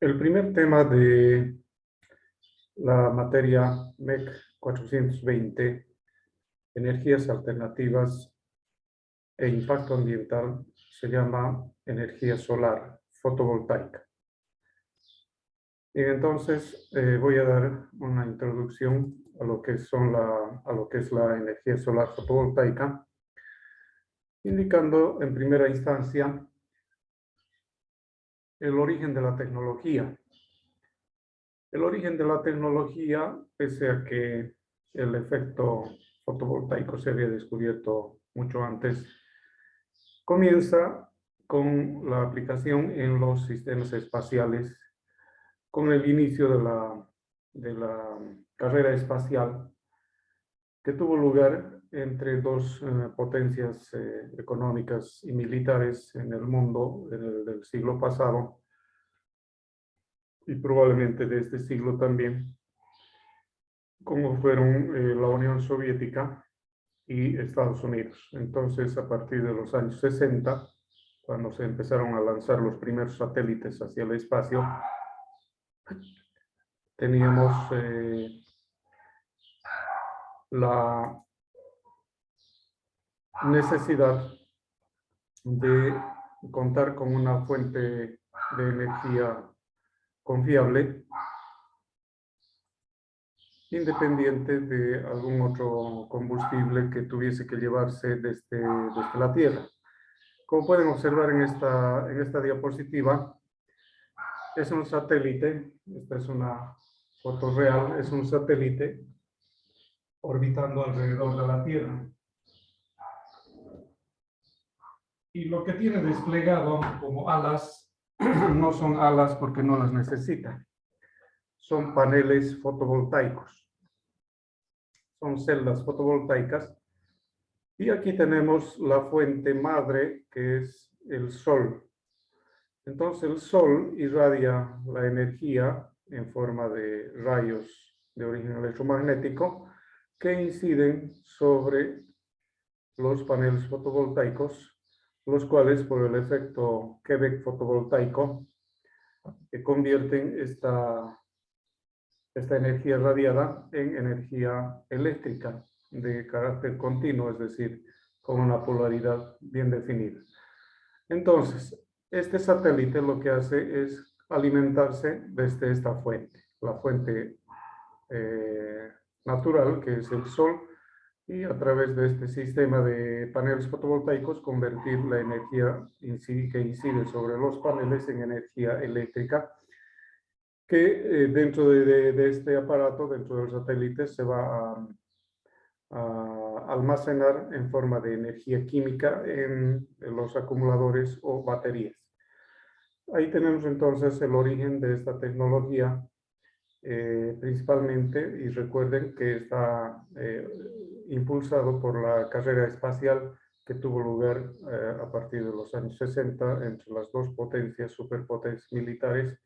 El primer tema de la materia MEC 420, energías alternativas e impacto ambiental, se llama energía solar fotovoltaica. Y entonces voy a dar una introducción a lo que es la energía solar fotovoltaica, indicando en primera instancia el origen de la tecnología. El origen de la tecnología, pese a que el efecto fotovoltaico se había descubierto mucho antes, comienza con la aplicación en los sistemas espaciales, con el inicio de la carrera espacial que tuvo lugar entre dos potencias económicas y militares en el mundo del siglo pasado, y probablemente de este siglo también, como fueron la Unión Soviética y Estados Unidos. Entonces, a partir de los años 60, cuando se empezaron a lanzar los primeros satélites hacia el espacio, teníamos la necesidad de contar con una fuente de energía confiable, independiente de algún otro combustible que tuviese que llevarse desde la Tierra. Como pueden observar en esta diapositiva, es un satélite, esta es una foto real, es un satélite orbitando alrededor de la Tierra. Y lo que tiene desplegado como alas, no son alas porque no las necesita, son paneles fotovoltaicos, son celdas fotovoltaicas. Y aquí tenemos la fuente madre, que es el Sol. Entonces el Sol irradia la energía en forma de rayos de origen electromagnético que inciden sobre los paneles fotovoltaicos, los cuales por el efecto Quebec fotovoltaico convierten esta energía radiada en energía eléctrica de carácter continuo, es decir, con una polaridad bien definida. Entonces, este satélite lo que hace es alimentarse desde esta fuente, la fuente natural, que es el Sol, y a través de este sistema de paneles fotovoltaicos convertir la energía que incide sobre los paneles en energía eléctrica, que dentro de este aparato, dentro del satélite, se va a almacenar en forma de energía química en los acumuladores o baterías. Ahí tenemos entonces el origen de esta tecnología, principalmente, y recuerden que está impulsado por la carrera espacial que tuvo lugar a partir de los años 60 entre las dos potencias, superpotencias militares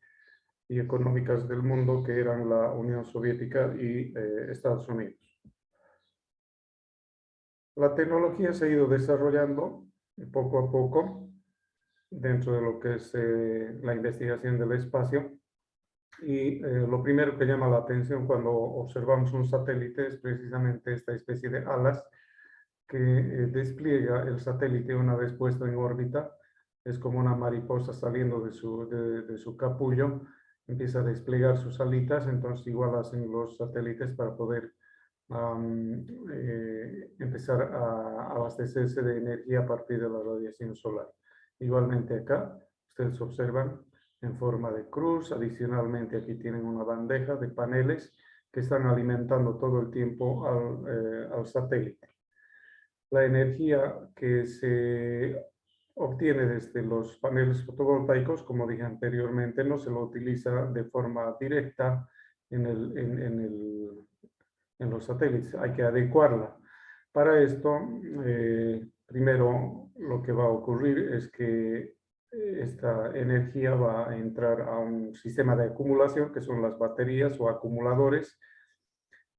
y económicas del mundo, que eran la Unión Soviética y Estados Unidos. La tecnología se ha ido desarrollando poco a poco dentro de lo que es la investigación del espacio, y lo primero que llama la atención cuando observamos un satélite es precisamente esta especie de alas que despliega el satélite una vez puesto en órbita. Es como una mariposa saliendo de su capullo, empieza a desplegar sus alitas. Entonces igual hacen los satélites para poder empezar a abastecerse de energía a partir de la radiación solar. Igualmente acá, ustedes observan en forma de cruz. Adicionalmente aquí tienen una bandeja de paneles que están alimentando todo el tiempo al satélite. La energía que se obtiene desde los paneles fotovoltaicos, como dije anteriormente, no se lo utiliza de forma directa en los satélites, hay que adecuarla. Para esto, primero lo que va a ocurrir es que esta energía va a entrar a un sistema de acumulación, que son las baterías o acumuladores.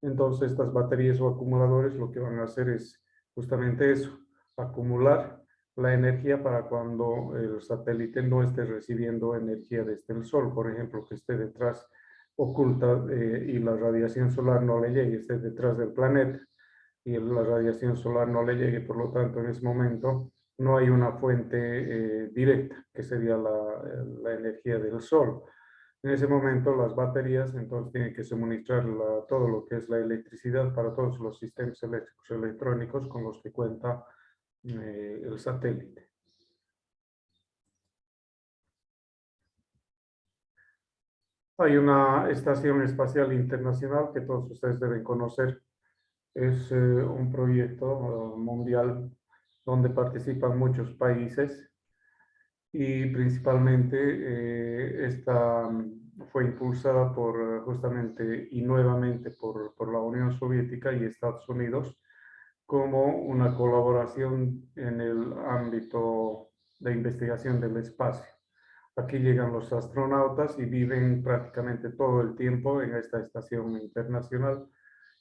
Entonces, estas baterías o acumuladores lo que van a hacer es justamente eso, acumular la energía para cuando el satélite no esté recibiendo energía desde el Sol, por ejemplo, que esté detrás oculta y la radiación solar no le llegue, esté detrás del planeta y la radiación solar no le llegue, por lo tanto en ese momento no hay una fuente directa, que sería la energía del Sol. En ese momento las baterías entonces tienen que suministrar todo lo que es la electricidad para todos los sistemas eléctricos electrónicos con los que cuenta el satélite. Hay una estación espacial internacional que todos ustedes deben conocer. Es un proyecto mundial donde participan muchos países y principalmente esta fue impulsada por justamente y nuevamente por la Unión Soviética y Estados Unidos como una colaboración en el ámbito de investigación del espacio. Aquí llegan los astronautas y viven prácticamente todo el tiempo en esta estación internacional.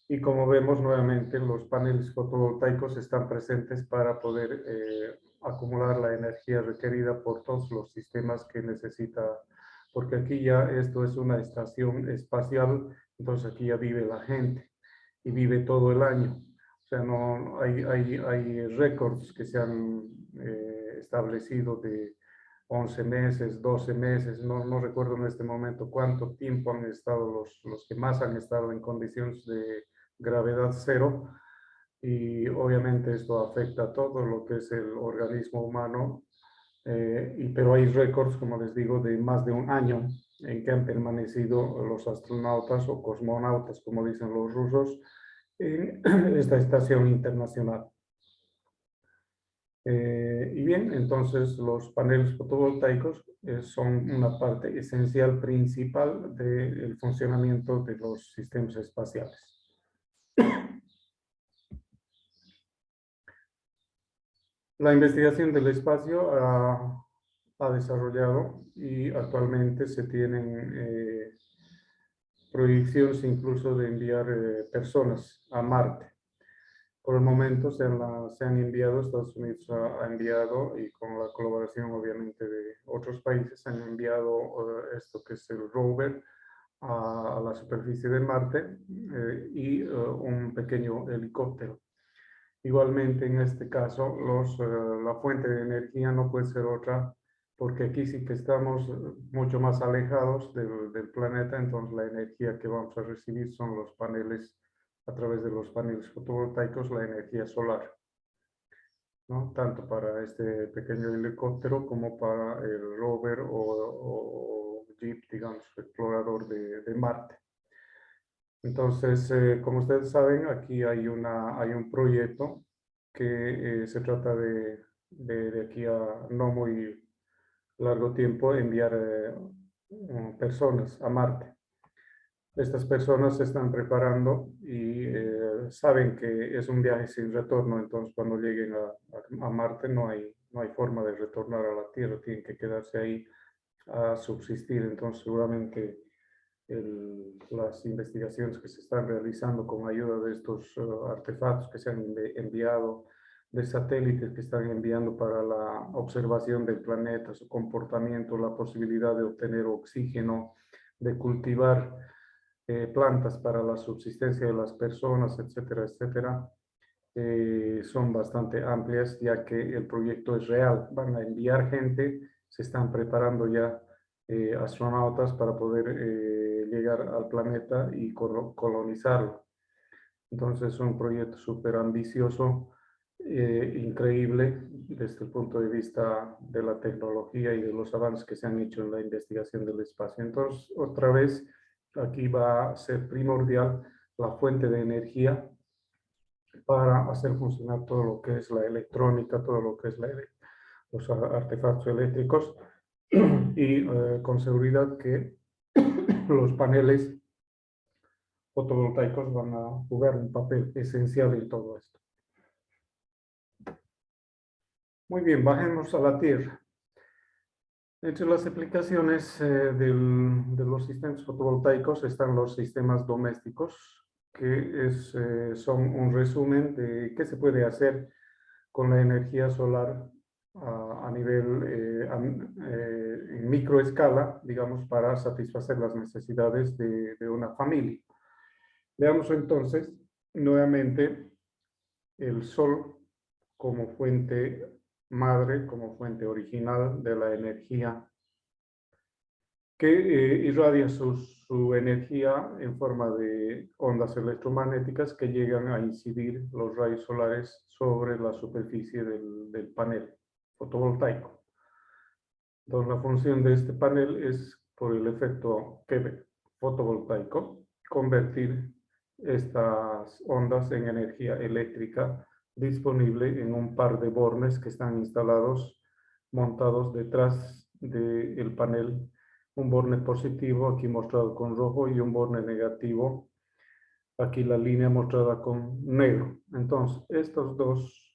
Y como vemos nuevamente, los paneles fotovoltaicos están presentes para poder acumular la energía requerida por todos los sistemas que necesita, porque aquí ya esto es una estación espacial, entonces aquí ya vive la gente y vive todo el año. O sea, no, hay récords que se han establecido de 11 meses, 12 meses, no recuerdo en este momento cuánto tiempo han estado los que más han estado en condiciones de gravedad cero, y obviamente esto afecta a todo lo que es el organismo humano, pero hay récords, como les digo, de más de un año en que han permanecido los astronautas o cosmonautas, como dicen los rusos, en esta estación internacional. Y bien, entonces los paneles fotovoltaicos son una parte esencial principal del funcionamiento de los sistemas espaciales. La investigación del espacio ha desarrollado y actualmente se tienen proyecciones incluso de enviar personas a Marte. Por el momento se han enviado, Estados Unidos ha enviado, y con la colaboración obviamente de otros países, han enviado esto que es el rover a la superficie de Marte y un pequeño helicóptero. Igualmente, en este caso, la fuente de energía no puede ser otra, porque aquí sí que estamos mucho más alejados del planeta, entonces la energía que vamos a recibir son los paneles, a través de los paneles fotovoltaicos, la energía solar, ¿no? Tanto para este pequeño helicóptero como para el rover o jeep, digamos, explorador de Marte. Entonces, como ustedes saben, aquí hay un proyecto que se trata de aquí a no muy largo tiempo enviar personas a Marte. Estas personas se están preparando y saben que es un viaje sin retorno, entonces cuando lleguen a Marte no hay forma de retornar a la Tierra, tienen que quedarse ahí a subsistir, entonces seguramente las investigaciones que se están realizando con ayuda de estos artefactos que se han enviado, de satélites que están enviando para la observación del planeta, su comportamiento, la posibilidad de obtener oxígeno, de cultivar plantas para la subsistencia de las personas, etcétera, etcétera, son bastante amplias, ya que el proyecto es real. Van a enviar gente, se están preparando ya astronautas para poder llegar al planeta y colonizarlo. Entonces es un proyecto súper ambicioso, increíble desde el punto de vista de la tecnología y de los avances que se han hecho en la investigación del espacio. Entonces, otra vez, aquí va a ser primordial la fuente de energía para hacer funcionar todo lo que es la electrónica, todo lo que es los artefactos eléctricos y con seguridad que los paneles fotovoltaicos van a jugar un papel esencial en todo esto. Muy bien, bajemos a la Tierra. Entre las aplicaciones de los sistemas fotovoltaicos están los sistemas domésticos, que son un resumen de qué se puede hacer con la energía solar a nivel en microescala, digamos, para satisfacer las necesidades de una familia. Veamos entonces nuevamente el Sol como fuente madre, como fuente original de la energía que irradia su energía en forma de ondas electromagnéticas que llegan a incidir los rayos solares sobre la superficie del panel fotovoltaico. Entonces, la función de este panel es, por el efecto fotovoltaico, convertir estas ondas en energía eléctrica disponible en un par de bornes que están instalados, montados detrás del panel. Un borne positivo, aquí mostrado con rojo, y un borne negativo, aquí la línea mostrada con negro. Entonces, estos dos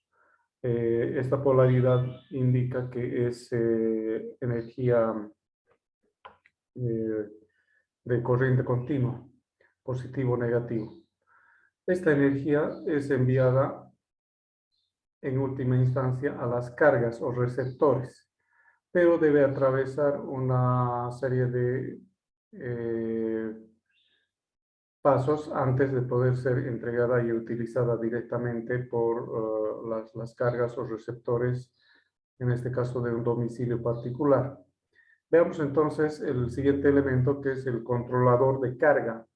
esta polaridad indica que es energía de corriente continua, positivo o negativo. Esta energía es enviada en última instancia a las cargas o receptores, pero debe atravesar una serie de pasos antes de poder ser entregada y utilizada directamente por las cargas o receptores, en este caso de un domicilio particular. Veamos entonces el siguiente elemento, que es el controlador de carga.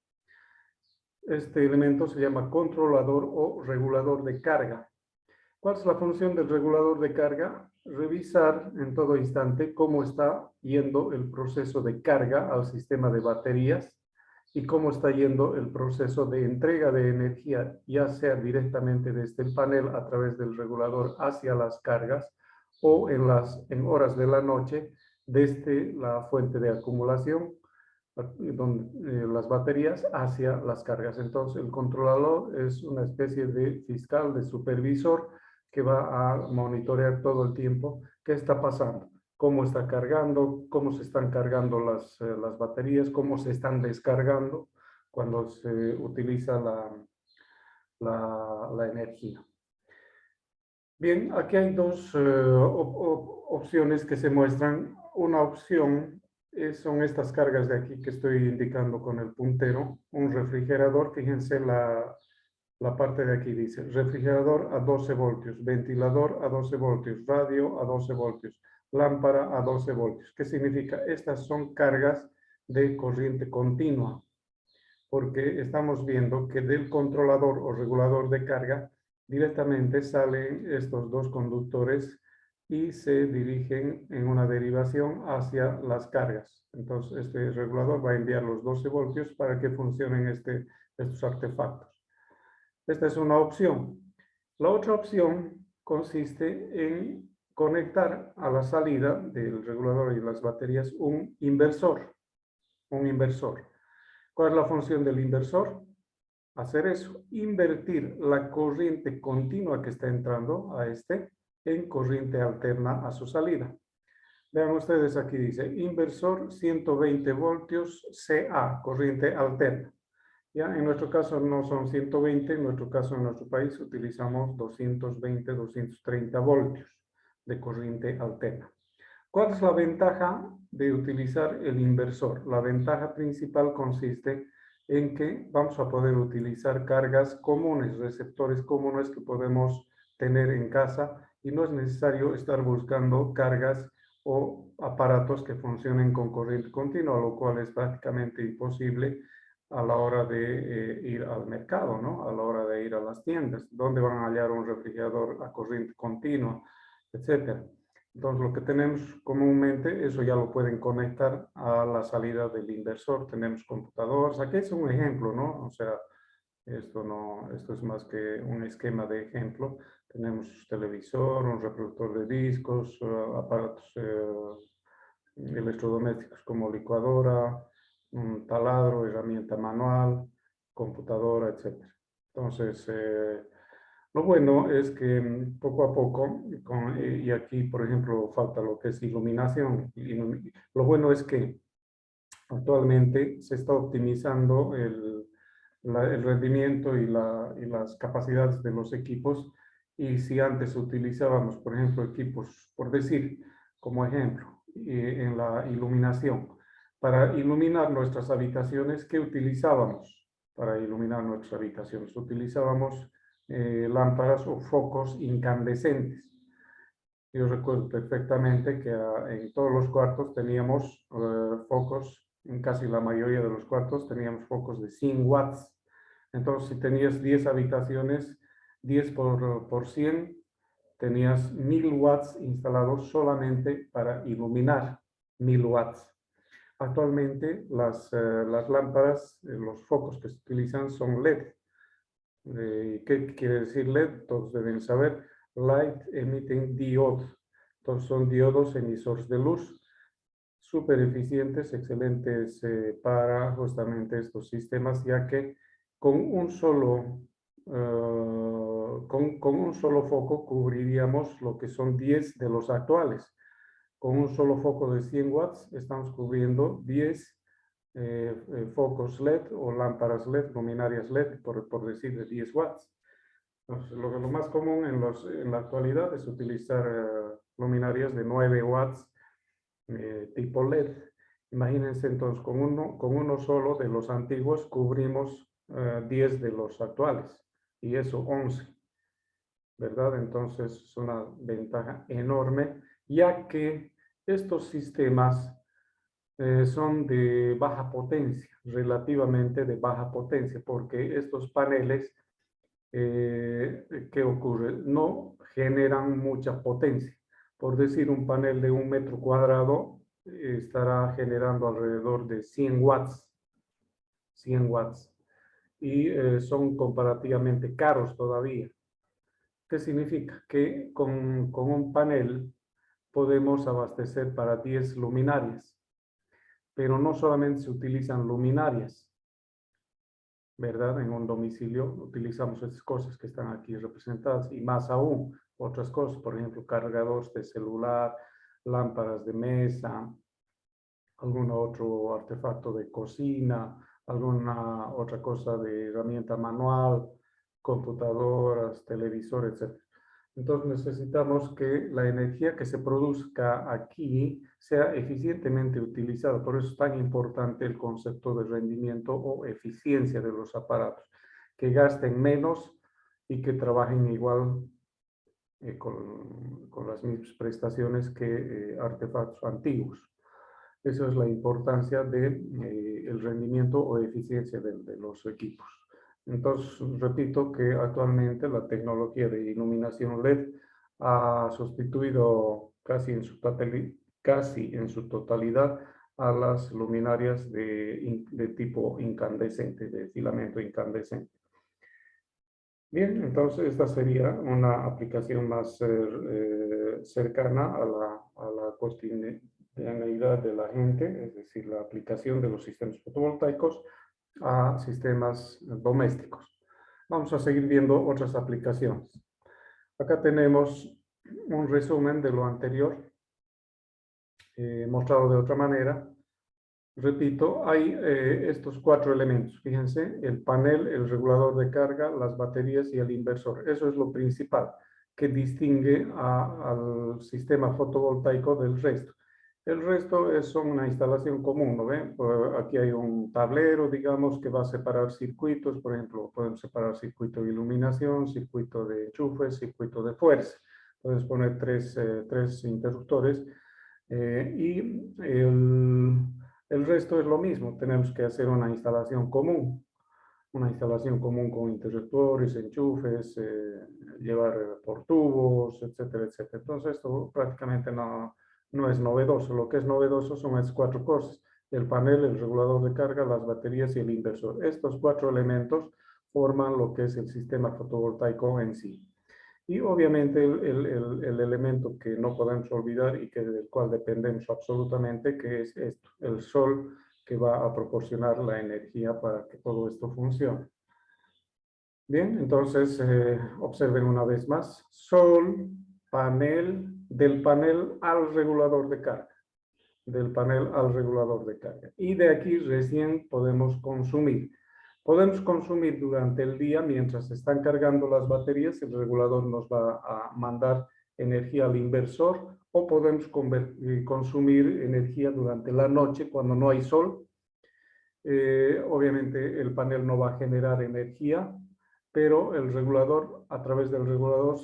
Este elemento se llama controlador o regulador de carga. ¿Cuál es la función del regulador de carga? Revisar en todo instante cómo está yendo el proceso de carga al sistema de baterías y cómo está yendo el proceso de entrega de energía, ya sea directamente desde el panel a través del regulador hacia las cargas o en horas de la noche desde la fuente de acumulación, las baterías, hacia las cargas. Entonces, el controlador es una especie de fiscal, de supervisor, que va a monitorear todo el tiempo qué está pasando, cómo está cargando, cómo se están cargando las baterías, cómo se están descargando cuando se utiliza la energía. Bien, aquí hay dos opciones que se muestran. Una opción son estas cargas de aquí que estoy indicando con el puntero. Un refrigerador, fíjense la parte de aquí dice refrigerador a 12 voltios, ventilador a 12 voltios, radio a 12 voltios, lámpara a 12 voltios. ¿Qué significa? Estas son cargas de corriente continua, porque estamos viendo que del controlador o regulador de carga directamente salen estos dos conductores y se dirigen en una derivación hacia las cargas. Entonces, este regulador va a enviar los 12 voltios para que funcionen estos artefactos. Esta es una opción. La otra opción consiste en conectar a la salida del regulador y las baterías un inversor. Un inversor. ¿Cuál es la función del inversor? Hacer eso, invertir la corriente continua que está entrando a en corriente alterna a su salida. Vean ustedes, aquí dice inversor 120 voltios CA, corriente alterna. Ya, en nuestro caso no son 120, en nuestro caso en nuestro país utilizamos 220, 230 voltios de corriente alterna. ¿Cuál es la ventaja de utilizar el inversor? La ventaja principal consiste en que vamos a poder utilizar cargas comunes, receptores comunes que podemos tener en casa, y no es necesario estar buscando cargas o aparatos que funcionen con corriente continua, lo cual es prácticamente imposible a la hora de ir al mercado, ¿no? A la hora de ir a las tiendas, donde van a hallar un refrigerador a corriente continua, etcétera. Entonces, lo que tenemos comúnmente, eso ya lo pueden conectar a la salida del inversor. Tenemos computadores. Aquí es un ejemplo, ¿no? O sea, esto es más que un esquema de ejemplo. Tenemos televisor, un reproductor de discos, aparatos electrodomésticos como licuadora, un taladro, herramienta manual, computadora, etc. Entonces, lo bueno es que poco a poco, y aquí, por ejemplo, falta lo que es iluminación. Lo bueno es que actualmente se está optimizando el rendimiento y las capacidades de los equipos, Y si antes utilizábamos, por ejemplo, equipos, por decir, como ejemplo, en la iluminación, para iluminar nuestras habitaciones, ¿qué utilizábamos para iluminar nuestras habitaciones? Utilizábamos lámparas o focos incandescentes. Yo recuerdo perfectamente que en todos los cuartos teníamos focos, en casi la mayoría de los cuartos teníamos focos de 100 watts. Entonces, si tenías 10 habitaciones, 10 por 100, tenías 1000 watts instalados solamente para iluminar 1000 watts. Actualmente, las lámparas, los focos que se utilizan son LED. ¿Qué quiere decir LED? Todos deben saber. Light Emitting Diode. Entonces, son diodos emisores de luz súper eficientes, excelentes para justamente estos sistemas, ya que con un solo, con un solo foco cubriríamos lo que son 10 de los actuales. Con un solo foco de 100 watts estamos cubriendo 10 focos LED o lámparas LED, luminarias LED, por decir, de 10 watts. Entonces, lo más común en la actualidad es utilizar luminarias de 9 watts tipo LED. Imagínense entonces, con uno solo de los antiguos cubrimos 10 de los actuales y eso 11, ¿verdad? Entonces es una ventaja enorme, ya que estos sistemas son de baja potencia, relativamente de baja potencia, porque estos paneles, ¿qué ocurre? No generan mucha potencia. Por decir, un panel de 1 metro cuadrado estará generando alrededor de 100 watts. 100 watts. Y son comparativamente caros todavía. ¿Qué significa? Que con un panel podemos abastecer para 10 luminarias. Pero no solamente se utilizan luminarias, ¿verdad? En un domicilio utilizamos estas cosas que están aquí representadas y más aún otras cosas, por ejemplo, cargadores de celular, lámparas de mesa, algún otro artefacto de cocina, alguna otra cosa de herramienta manual, computadoras, televisores, etc. Entonces necesitamos que la energía que se produzca aquí sea eficientemente utilizada. Por eso es tan importante el concepto de rendimiento o eficiencia de los aparatos, que gasten menos y que trabajen igual con las mismas prestaciones que artefactos antiguos. Esa es la importancia del rendimiento o eficiencia de los equipos. Entonces, repito que actualmente la tecnología de iluminación LED ha sustituido casi en su totalidad a las luminarias de tipo incandescente, de filamento incandescente. Bien, entonces esta sería una aplicación más cercana a la cotidianidad de la gente, es decir, la aplicación de los sistemas fotovoltaicos a sistemas domésticos. Vamos a seguir viendo otras aplicaciones. Acá tenemos un resumen de lo anterior, mostrado de otra manera. Repito, hay estos 4 elementos. Fíjense, el panel, el regulador de carga, las baterías y el inversor. Eso es lo principal que distingue al sistema fotovoltaico del resto. El resto es una instalación común, ¿no ven? Aquí hay un tablero, digamos, que va a separar circuitos. Por ejemplo, podemos separar circuito de iluminación, circuito de enchufe, circuito de fuerza. Puedes poner tres interruptores y el resto es lo mismo. Tenemos que hacer una instalación común con interruptores, enchufes, llevar por tubos, etcétera, etcétera. Entonces esto prácticamente no es novedoso. Lo que es novedoso son estas 4 cosas: el panel, el regulador de carga, las baterías y el inversor. Estos 4 elementos forman lo que es el sistema fotovoltaico en sí. Y obviamente el elemento que no podemos olvidar y del cual dependemos absolutamente, que es esto, el sol, que va a proporcionar la energía para que todo esto funcione. Bien, entonces observen una vez más: sol, panel, del panel al regulador de carga. Del panel al regulador de carga. Y de aquí recién podemos consumir. Podemos consumir durante el día mientras se están cargando las baterías, el regulador nos va a mandar energía al inversor, o podemos consumir energía durante la noche cuando no hay sol. Obviamente el panel no va a generar energía, pero el regulador, a través del regulador,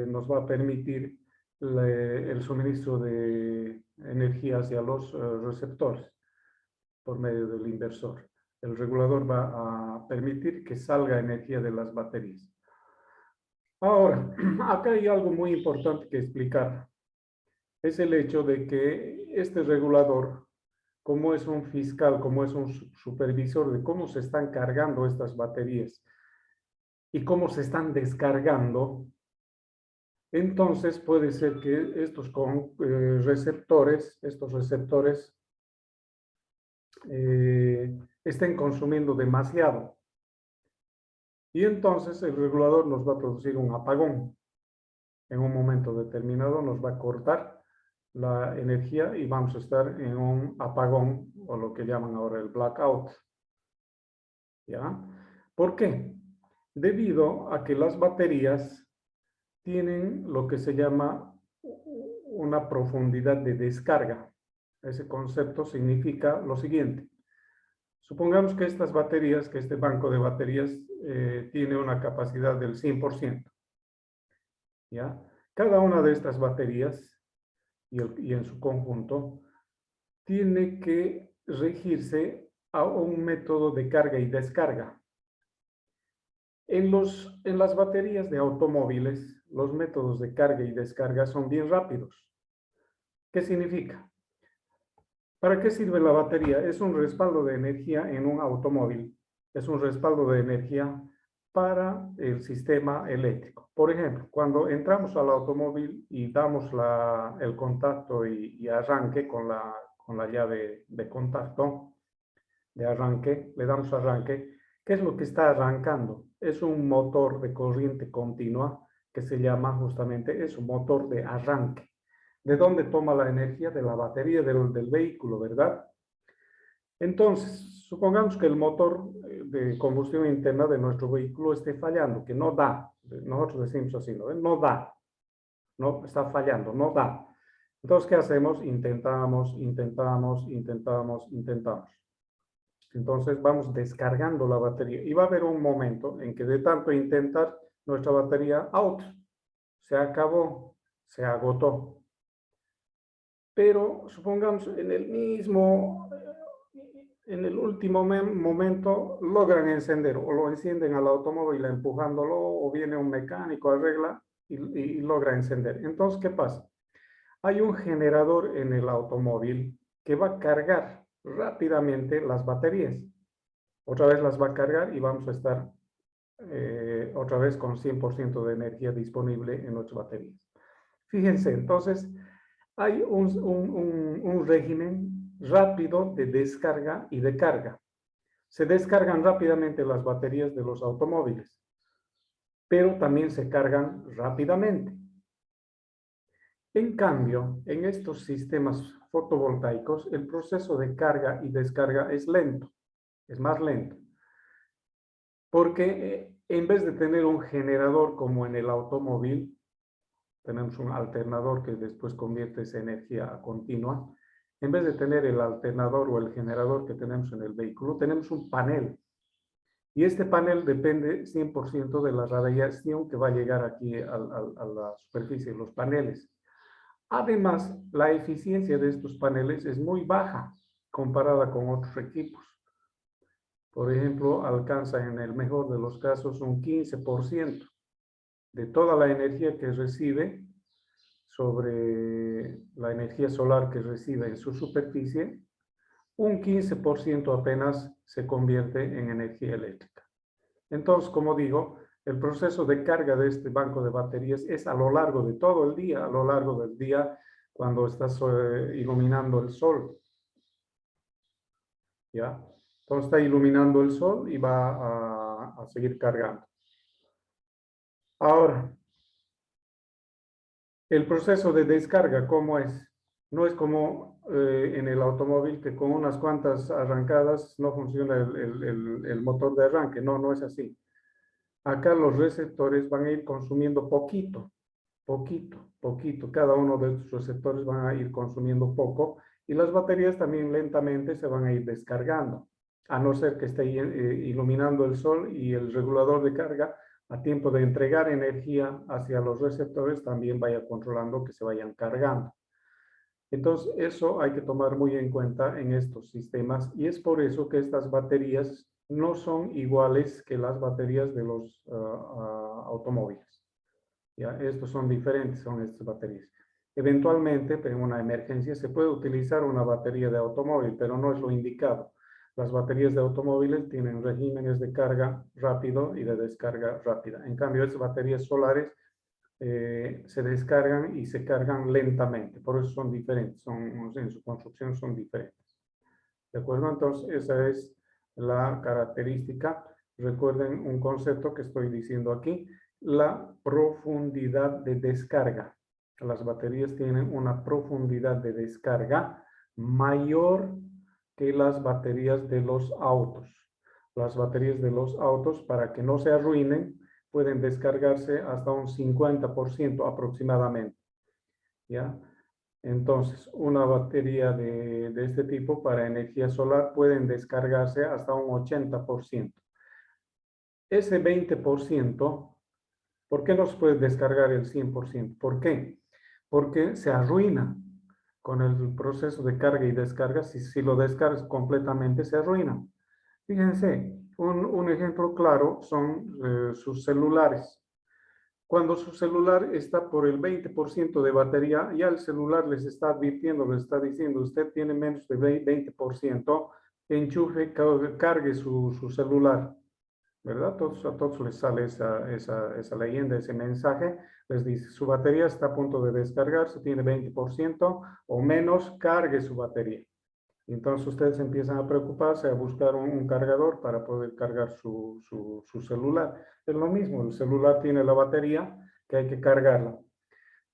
nos va a permitir el suministro de energía hacia los receptores por medio del inversor. El regulador va a permitir que salga energía de las baterías. Ahora, acá hay algo muy importante que explicar. Es el hecho de que este regulador, como es un fiscal, como es un supervisor de cómo se están cargando estas baterías y cómo se están descargando, entonces puede ser que estos receptores estén consumiendo demasiado. Y entonces el regulador nos va a producir un apagón. En un momento determinado nos va a cortar la energía y vamos a estar en un apagón, o lo que llaman ahora el blackout. ¿Ya? ¿Por qué? Debido a que las baterías tienen lo que se llama una profundidad de descarga. Ese concepto significa lo siguiente. Supongamos que estas baterías, que este banco de baterías tiene una capacidad del 100%. ¿Ya? Cada una de estas baterías y en su conjunto tiene que regirse a un método de carga y descarga. En las baterías de automóviles, los métodos de carga y descarga son bien rápidos. ¿Qué significa? ¿Para qué sirve la batería? Es un respaldo de energía en un automóvil. Es un respaldo de energía para el sistema eléctrico. Por ejemplo, cuando entramos al automóvil y damos el contacto y arranque con la llave de contacto, de arranque, le damos arranque, ¿qué es lo que está arrancando? Es un motor de corriente continua que se llama justamente eso, motor de arranque. ¿De dónde toma la energía? De la batería del vehículo, ¿verdad? Entonces, supongamos que el motor de combustión interna de nuestro vehículo esté fallando, que no da. Nosotros decimos así, ¿no? No da. No, está fallando, no da. Entonces, ¿qué hacemos? Intentamos. Entonces, vamos descargando la batería. Y va a haber un momento en que de tanto intentar, nuestra batería out. Se acabó, se agotó. Pero supongamos en el último momento logran encender o lo encienden al automóvil empujándolo o viene un mecánico, arregla y logra encender. Entonces, ¿qué pasa? Hay un generador en el automóvil que va a cargar rápidamente las baterías. Otra vez las va a cargar y vamos a estar otra vez con 100% de energía disponible en nuestras baterías. Fíjense, entonces, hay un régimen rápido de descarga y de carga. Se descargan rápidamente las baterías de los automóviles, pero también se cargan rápidamente. En cambio, en estos sistemas fotovoltaicos, el proceso de carga y descarga es lento, es más lento. Porque en vez de tener un generador como en el automóvil, tenemos un alternador que después convierte esa energía a continua. En vez de tener el alternador o el generador que tenemos en el vehículo, tenemos un panel. Y este panel depende 100% de la radiación que va a llegar aquí a la superficie de los paneles. Además, la eficiencia de estos paneles es muy baja comparada con otros equipos. Por ejemplo, alcanza en el mejor de los casos un 15% de toda la energía que recibe sobre la energía solar que recibe en su superficie, un 15% apenas se convierte en energía eléctrica. Entonces, como digo, el proceso de carga de este banco de baterías es a lo largo de todo el día, a lo largo del día cuando estás iluminando el sol. ¿Ya? Entonces está iluminando el sol y va a seguir cargando. Ahora, el proceso de descarga, ¿cómo es? No es como en el automóvil que con unas cuantas arrancadas no funciona el motor de arranque. No, no es así. Acá los receptores van a ir consumiendo poquito, poquito, poquito. Cada uno de estos receptores van a ir consumiendo poco y las baterías también lentamente se van a ir descargando, a no ser que esté iluminando el sol y el regulador de carga a tiempo de entregar energía hacia los receptores también vaya controlando que se vayan cargando. Entonces, eso hay que tomar muy en cuenta en estos sistemas y es por eso que estas baterías no son iguales que las baterías de los automóviles. ¿Ya? Estos son diferentes, son estas baterías. Eventualmente, en una emergencia, se puede utilizar una batería de automóvil, pero no es lo indicado. Las baterías de automóviles tienen regímenes de carga rápido y de descarga rápida. En cambio, estas baterías solares se descargan y se cargan lentamente. Por eso son diferentes, en su construcción son diferentes. ¿De acuerdo? Entonces, esa es la característica. Recuerden un concepto que estoy diciendo aquí, la profundidad de descarga. Las baterías tienen una profundidad de descarga mayor que las baterías de los autos. Las baterías de los autos, para que no se arruinen, pueden descargarse hasta un 50% aproximadamente. ¿Ya? Entonces, una batería de este tipo para energía solar pueden descargarse hasta un 80%. Ese 20%, ¿por qué no se puede descargar el 100%? ¿Por qué? Porque se arruina con el proceso de carga y descarga. Si lo descargas completamente, se arruina. Fíjense, un ejemplo claro son sus celulares. Cuando su celular está por el 20% de batería, ya el celular les está advirtiendo, les está diciendo, usted tiene menos de 20%, enchufe, cargue su celular, ¿verdad? A todos les sale esa leyenda, ese mensaje, les dice, su batería está a punto de descargarse, tiene 20% o menos, cargue su batería. Entonces ustedes empiezan a preocuparse, a buscar un cargador para poder cargar su celular. Es lo mismo, el celular tiene la batería que hay que cargarla.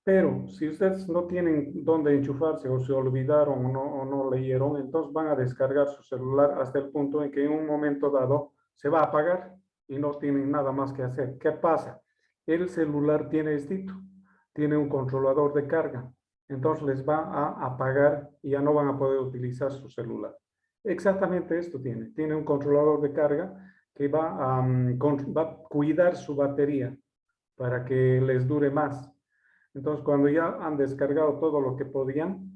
Pero si ustedes no tienen dónde enchufarse o se olvidaron o no leyeron, entonces van a descargar su celular hasta el punto en que en un momento dado se va a apagar y no tienen nada más que hacer. ¿Qué pasa? El celular tiene tiene un controlador de carga. Entonces les va a apagar y ya no van a poder utilizar su celular. Exactamente esto tiene un controlador de carga que va a cuidar su batería para que les dure más. Entonces, cuando ya han descargado todo lo que podían,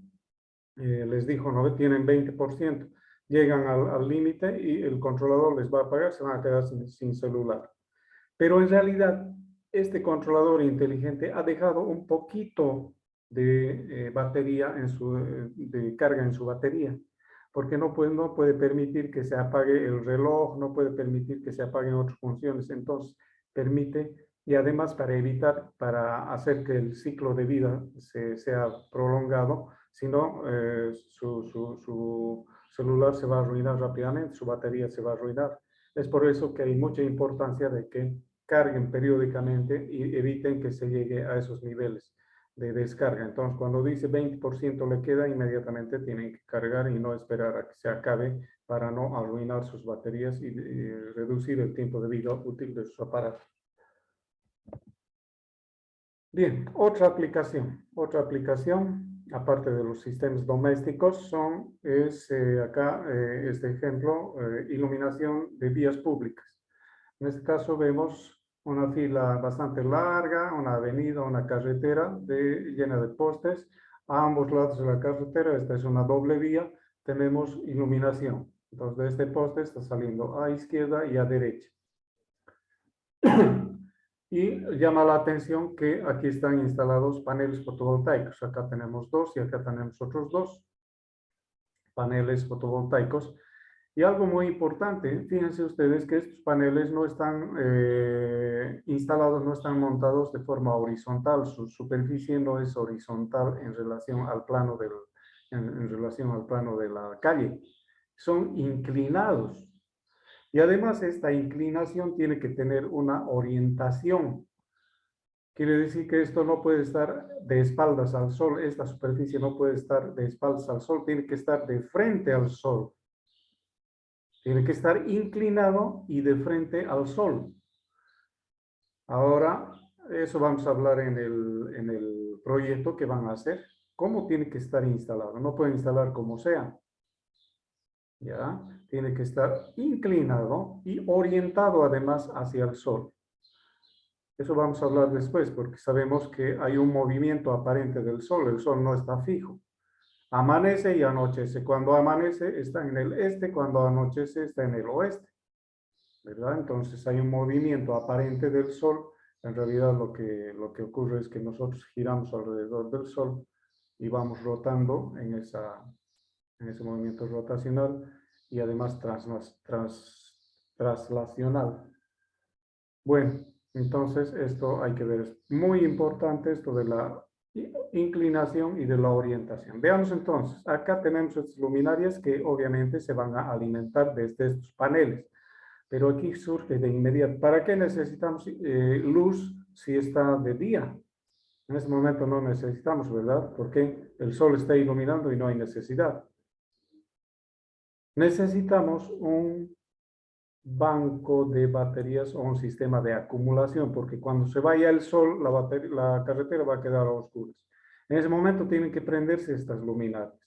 les dijo, no, tienen 20%, llegan al límite y el controlador les va a apagar, se van a quedar sin celular. Pero en realidad, este controlador inteligente ha dejado un poquito de batería de carga en su batería, porque no puede permitir que se apague el reloj, no puede permitir que se apaguen otras funciones, entonces permite, y además para hacer que el ciclo de vida sea prolongado, si no, su celular se va a arruinar rápidamente, su batería se va a arruinar. Es por eso que hay mucha importancia de que carguen periódicamente y eviten que se llegue a esos niveles de descarga. Entonces, cuando dice 20% le queda, inmediatamente tienen que cargar y no esperar a que se acabe para no arruinar sus baterías y reducir el tiempo de vida útil de sus aparatos. Bien, otra aplicación, aparte de los sistemas domésticos, es acá este ejemplo, iluminación de vías públicas. En este caso vemos una fila bastante larga, una avenida, una carretera llena de postes. A ambos lados de la carretera, esta es una doble vía, tenemos iluminación. Entonces, de este poste está saliendo a izquierda y a derecha. Y llama la atención que aquí están instalados paneles fotovoltaicos. Acá tenemos dos y acá tenemos otros dos paneles fotovoltaicos. Y algo muy importante, fíjense ustedes que estos paneles no están instalados, no están montados de forma horizontal. Su superficie no es horizontal en relación al plano en relación al plano de la calle. Son inclinados. Y además esta inclinación tiene que tener una orientación. Quiere decir que esto no puede estar de espaldas al sol, esta superficie no puede estar de espaldas al sol, tiene que estar de frente al sol. Tiene que estar inclinado y de frente al sol. Ahora, eso vamos a hablar en el proyecto que van a hacer. ¿Cómo tiene que estar instalado? No puede instalar como sea. ¿Ya? Tiene que estar inclinado y orientado además hacia el sol. Eso vamos a hablar después porque sabemos que hay un movimiento aparente del sol. El sol no está fijo. Amanece y anochece. Cuando amanece está en el este, cuando anochece está en el oeste. ¿Verdad? Entonces hay un movimiento aparente del sol. En realidad lo que ocurre es que nosotros giramos alrededor del sol y vamos rotando en ese movimiento rotacional y además traslacional. Bueno, entonces esto hay que ver, es muy importante esto de la inclinación y de la orientación. Veamos entonces, acá tenemos estas luminarias que obviamente se van a alimentar desde estos paneles, pero aquí surge de inmediato, ¿para qué necesitamos luz si está de día? En este momento no necesitamos, ¿verdad? Porque el sol está iluminando y no hay necesidad. Necesitamos un banco de baterías o un sistema de acumulación, porque cuando se vaya el sol, la carretera va a quedar a oscuras. En ese momento tienen que prenderse estas luminarias.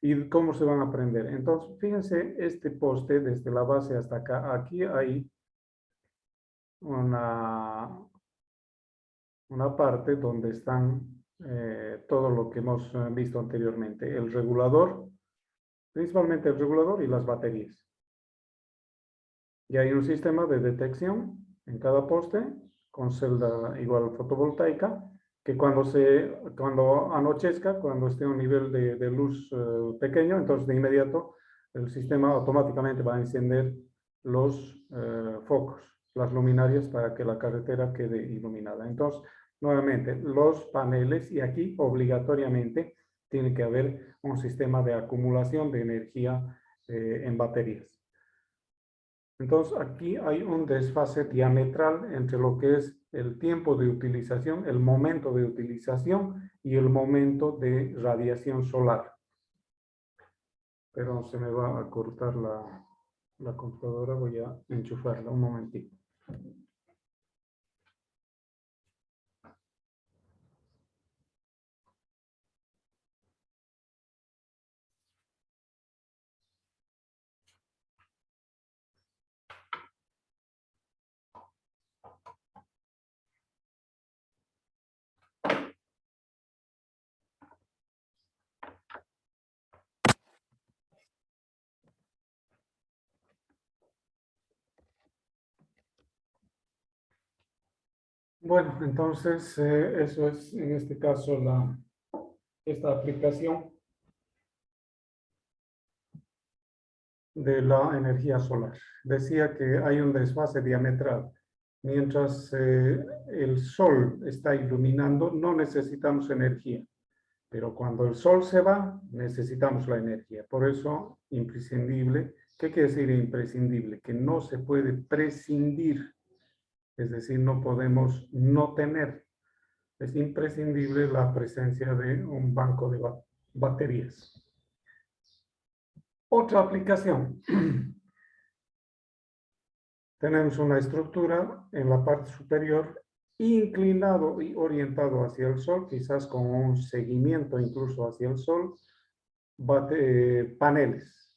¿Y cómo se van a prender? Entonces, fíjense, este poste desde la base hasta acá, aquí hay una parte donde están todo lo que hemos visto anteriormente, el regulador, principalmente el regulador y las baterías. Y hay un sistema de detección en cada poste con celda igual fotovoltaica que cuando anochezca, cuando esté a un nivel de luz pequeño, entonces de inmediato el sistema automáticamente va a encender los focos, las luminarias para que la carretera quede iluminada. Entonces, nuevamente, los paneles y aquí obligatoriamente tiene que haber un sistema de acumulación de energía en baterías. Entonces, aquí hay un desfase diametral entre lo que es el tiempo de utilización, el momento de utilización y el momento de radiación solar. Pero se me va a cortar la computadora, voy a enchufarla un momentito. Bueno, entonces eso es en este caso esta aplicación de la energía solar. Decía que hay un desfase diametral. Mientras el sol está iluminando, no necesitamos energía. Pero cuando el sol se va, necesitamos la energía. Por eso, imprescindible. ¿Qué quiere decir imprescindible? Que no se puede prescindir. Es decir, no podemos no tener. Es imprescindible la presencia de un banco de baterías. Otra aplicación. Tenemos una estructura en la parte superior inclinado y orientado hacia el sol, quizás con un seguimiento incluso hacia el sol, paneles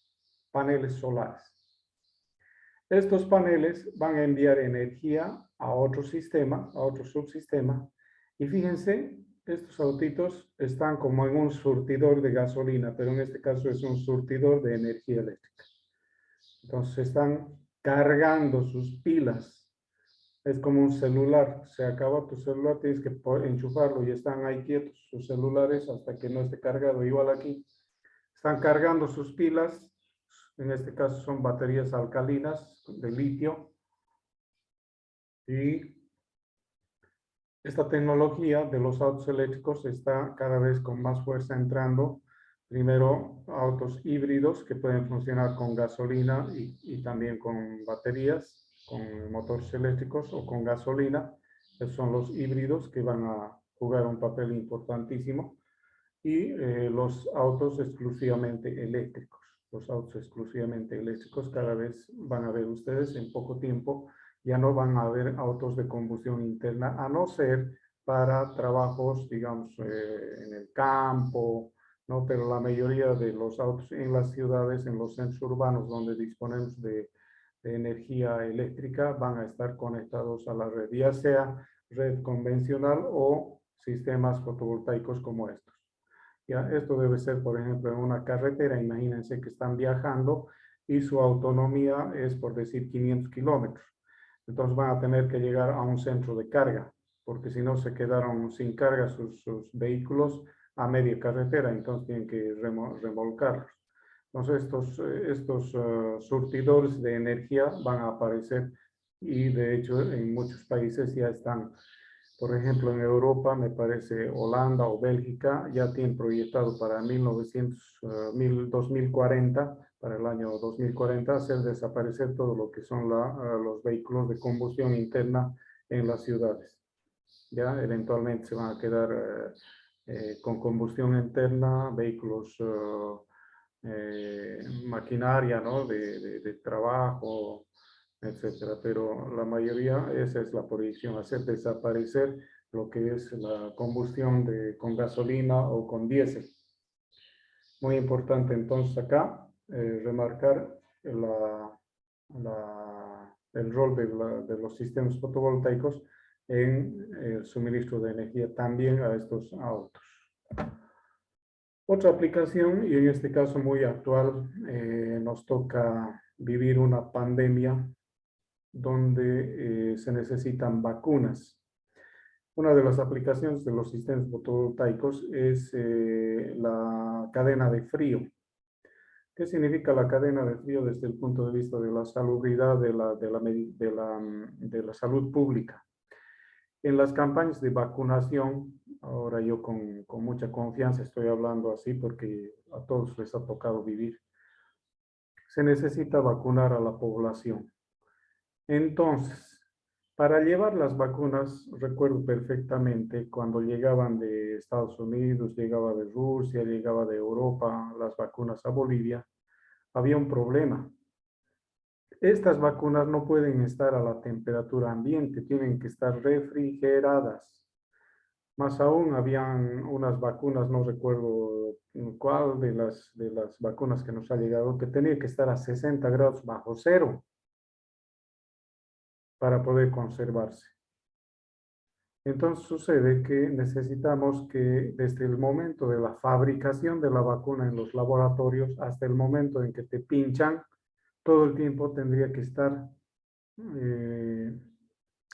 solares. Estos paneles van a enviar energía a otro sistema, a otro subsistema, y fíjense, estos autitos están como en un surtidor de gasolina, pero en este caso es un surtidor de energía eléctrica. Entonces están cargando sus pilas. Es como un celular, se acaba tu celular, tienes que enchufarlo y están ahí quietos sus celulares hasta que no esté cargado. Igual aquí, están cargando sus pilas, en este caso son baterías alcalinas de litio. Y esta tecnología de los autos eléctricos está cada vez con más fuerza entrando. Primero, autos híbridos que pueden funcionar con gasolina y también con baterías, con motores eléctricos o con gasolina. Esos son los híbridos que van a jugar un papel importantísimo. Y los autos exclusivamente eléctricos. Los autos exclusivamente eléctricos cada vez van a ver ustedes en poco tiempo, ya no van a haber autos de combustión interna, a no ser para trabajos, digamos, en el campo, ¿no? Pero la mayoría de los autos en las ciudades, en los centros urbanos donde disponemos de energía eléctrica, van a estar conectados a la red, ya sea red convencional o sistemas fotovoltaicos como estos. Ya, esto debe ser, por ejemplo, en una carretera. Imagínense que están viajando y su autonomía es, por decir, 500 kilómetros. Entonces van a tener que llegar a un centro de carga, porque si no se quedaron sin carga sus vehículos a media carretera, entonces tienen que remolcarlos. Entonces estos surtidores de energía van a aparecer y de hecho en muchos países ya están. Por ejemplo, en Europa, me parece Holanda o Bélgica ya tienen proyectado para 2040, para el año 2040, hacer desaparecer todo lo que son los vehículos de combustión interna en las ciudades. Ya eventualmente se van a quedar con combustión interna, vehículos, maquinaria, ¿no? de trabajo, etcétera. Pero la mayoría, esa es la proyección, hacer desaparecer lo que es la combustión con gasolina o con diésel. Muy importante entonces acá remarcar el rol de los sistemas fotovoltaicos en el suministro de energía también a estos autos. Otra aplicación, y en este caso muy actual, nos toca vivir una pandemia donde se necesitan vacunas. Una de las aplicaciones de los sistemas fotovoltaicos es la cadena de frío. ¿Qué significa la cadena de frío desde el punto de vista de la salubridad de la salud pública? En las campañas de vacunación, ahora yo con mucha confianza estoy hablando así porque a todos les ha tocado vivir, se necesita vacunar a la población. Entonces, para llevar las vacunas, recuerdo perfectamente cuando llegaban de Estados Unidos, llegaba de Rusia, llegaba de Europa, las vacunas a Bolivia, había un problema. Estas vacunas no pueden estar a la temperatura ambiente, tienen que estar refrigeradas. Más aún, habían unas vacunas, no recuerdo cuál de las vacunas que nos ha llegado, que tenía que estar a 60 grados bajo cero para poder conservarse. Entonces sucede que necesitamos que desde el momento de la fabricación de la vacuna en los laboratorios hasta el momento en que te pinchan, todo el tiempo tendría que estar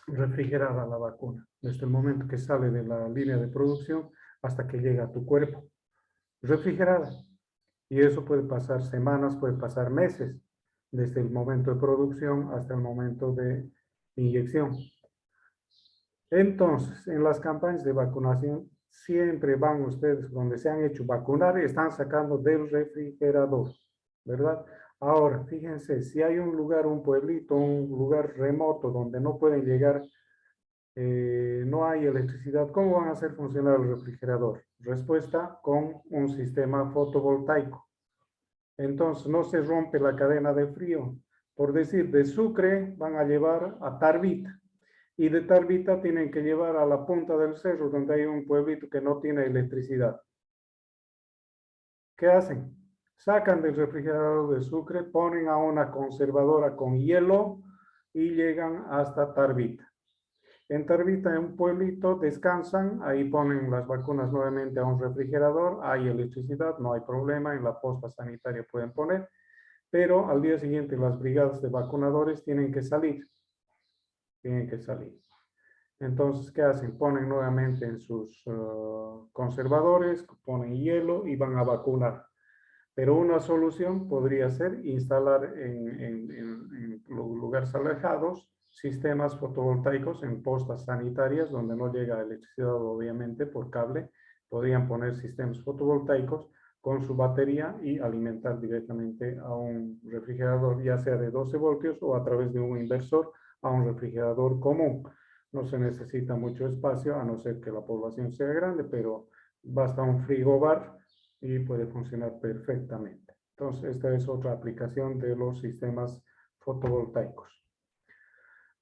refrigerada la vacuna, desde el momento que sale de la línea de producción hasta que llega a tu cuerpo, refrigerada. Y eso puede pasar semanas, puede pasar meses, desde el momento de producción hasta el momento de inyección. Entonces, en las campañas de vacunación, siempre van ustedes donde se han hecho vacunar y están sacando del refrigerador, ¿verdad? Ahora, fíjense, si hay un lugar, un pueblito, un lugar remoto donde no pueden llegar, no hay electricidad, ¿cómo van a hacer funcionar el refrigerador? Respuesta, con un sistema fotovoltaico. Entonces, no se rompe la cadena de frío. Por decir, de Sucre van a llevar a Tarbita. Y de Tarbita tienen que llevar a la punta del cerro, donde hay un pueblito que no tiene electricidad. ¿Qué hacen? Sacan del refrigerador de Sucre, ponen a una conservadora con hielo y llegan hasta Tarbita. En Tarbita, en un pueblito, descansan, ahí ponen las vacunas nuevamente a un refrigerador, hay electricidad, no hay problema, en la posta sanitaria pueden poner, pero al día siguiente las brigadas de vacunadores tienen que salir. Entonces, ¿qué hacen? Ponen nuevamente en sus conservadores, ponen hielo y van a vacunar. Pero una solución podría ser instalar en lugares alejados sistemas fotovoltaicos en postas sanitarias donde no llega electricidad, obviamente, por cable. Podrían poner sistemas fotovoltaicos con su batería y alimentar directamente a un refrigerador, ya sea de 12 voltios o a través de un inversor a un refrigerador común. No se necesita mucho espacio, a no ser que la población sea grande, pero basta un frigobar y puede funcionar perfectamente. Entonces, esta es otra aplicación de los sistemas fotovoltaicos.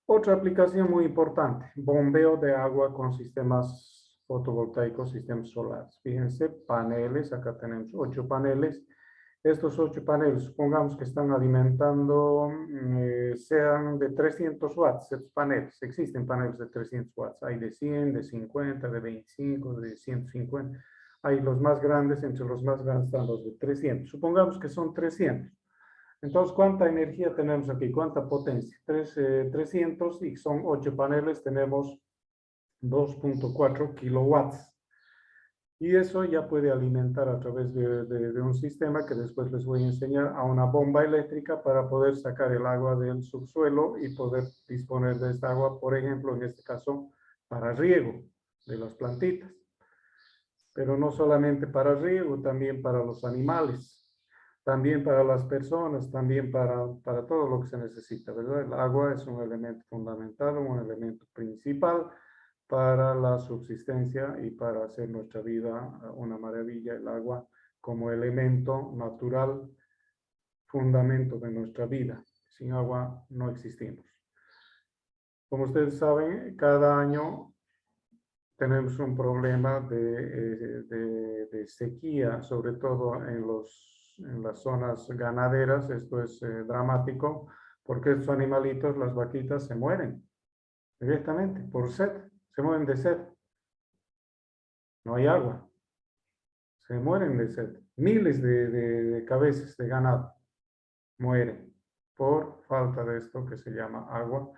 Otra aplicación muy importante, bombeo de agua con sistemas fotovoltaicos, sistemas solares. Fíjense, paneles, acá tenemos 8 paneles. Estos 8 paneles, supongamos que están alimentando, sean de 300 watts, estos paneles. Existen paneles de 300 watts, hay de 100, de 50, de 25, de 150. Hay los más grandes, entre los más grandes están los de 300. Supongamos que son 300. Entonces, ¿cuánta energía tenemos aquí? ¿Cuánta potencia? 300 y son 8 paneles, tenemos 2.4 kilowatts. Y eso ya puede alimentar a través de un sistema que después les voy a enseñar a una bomba eléctrica para poder sacar el agua del subsuelo y poder disponer de esta agua, por ejemplo, en este caso, para riego de las plantitas. Pero no solamente para riego, también para los animales. También para las personas, también para todo lo que se necesita, ¿verdad? El agua es un elemento fundamental, un elemento principal para la subsistencia y para hacer nuestra vida una maravilla. El agua como elemento natural, fundamento de nuestra vida. Sin agua no existimos. Como ustedes saben, cada año tenemos un problema de sequía, sobre todo en las zonas ganaderas. Esto es dramático porque estos animalitos, las vaquitas, se mueren directamente por sed, se mueren de sed. No hay agua, se mueren de sed. Miles de cabezas de ganado mueren por falta de esto que se llama agua.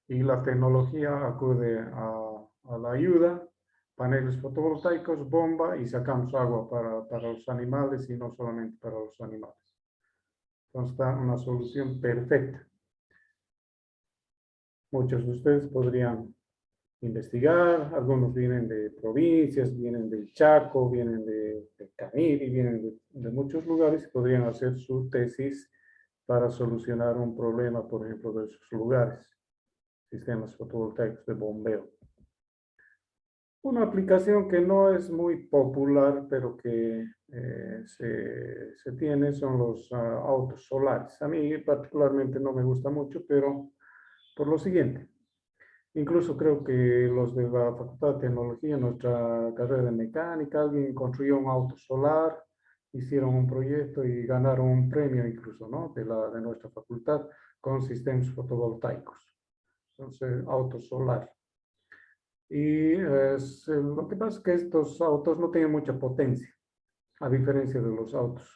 Y la tecnología acude a la ayuda, paneles fotovoltaicos, bomba, y sacamos agua para los animales y no solamente para los animales. Entonces está una solución perfecta. Muchos de ustedes podrían investigar, algunos vienen de provincias, vienen del Chaco, vienen de Caniri, vienen de muchos lugares, podrían hacer su tesis para solucionar un problema, por ejemplo, de esos lugares. Sistemas fotovoltaicos de bombeo. Una aplicación que no es muy popular, pero que se tiene, son los autos solares. A mí particularmente no me gusta mucho, pero por lo siguiente. Incluso creo que los de la Facultad de Tecnología, nuestra carrera de mecánica, alguien construyó un auto solar, hicieron un proyecto y ganaron un premio incluso, ¿no? De nuestra facultad con sistemas fotovoltaicos. Entonces, auto solar. Y lo que pasa es que estos autos no tienen mucha potencia, a diferencia de los autos